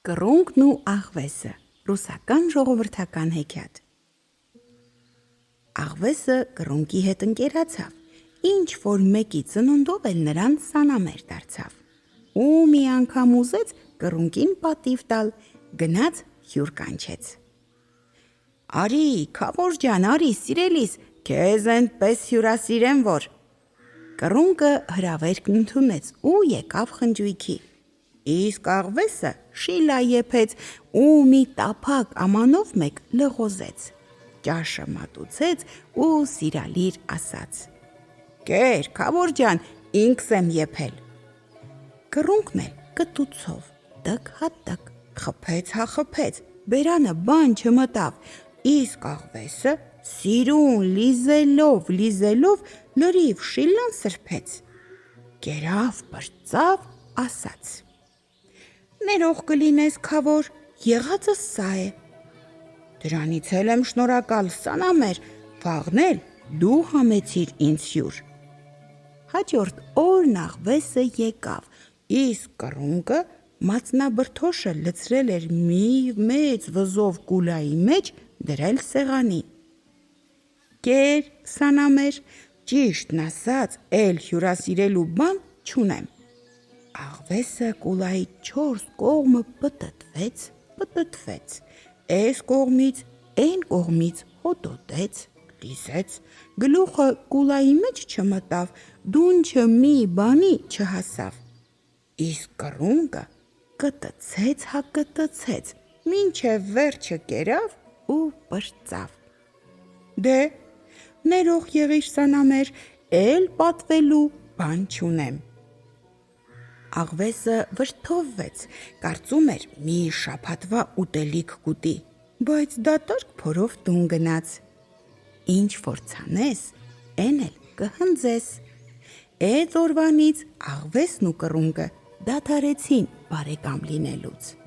Կռունկն ու աղվեսը, ռուսական ժողովրդական հեքիաթ։ Աղվեսը կռունկի հետ ընկերացավ, ինչ որ մեկի ծնունդով էլ նրան սանամեր դարձավ։ Ու մի անգամ ուզեց կռունկին պատիվ տալ, գնաց հյուր կանչեց։ Արի, քավոր ջան, արի, սիրելիս, քեզ այնպես հյուրասիրեմ, որ… Կռունկը հրավերքն ընդունեց ու եկավ խնջույքի։ Իսկ աղվեսը շիլա եփեց ու մի տափակ ամանով մեկ լղոզեց, ճաշը մատուցեց ու սիրալիր ասաց. «Կեր, քավոր ջան, ինքս եմ եփել»։ Կռունկն էլ կտուցով տկ հա տկ խփեց հա խփեց, բերանը բան չմտավ, իսկ աղվեսը սիրուն լիզելով լրիվ շիլան սրբեց, կերավ պրծավ, ասաց. «Ներող կլինես, քավոր, եղածս սա է»։ Դրանից էլ եմ շնորհակալ, սանամեր, վաղն էլ դու համեցիր ինձ հյուր։ Հաջորդ օրն աղվեսը եկավ, իսկ կռունկը մածնաբրդոշը լցրել էր մի մեծ վզով կուլայի մեջ, դրել սեղանին։ Կեր, սանամեր, ճիշտն ասած, էլ հյուրասիրելու բան չունեմ։ Աղվեսը կուլայի 4 կողմը պտտվեց, էս կողմից, էն կողմից հոտոտեց, լիզեց, գլուխը կուլայի մեջ չմտավ, դունչը մի բանի չհասավ։ Իսկ կռունկը կտցեց հա կտցեց, մինչև վերջը կերավ ու պրծավ։ Դե, ներող եղիր, սանամեր, էլ պատվելու բան չունեմ։ Աղվեսը վրդովվեց, կարծում էր մի շաբաթվա ուտելիք կուտի, բայց դատարկ փորով տուն գնաց։ Ինչ որ ցանես, էն էլ կհնձես։ Էդ օրվանից աղվեսն ու կռունկը դադարեցին բարեկամ լինելուց։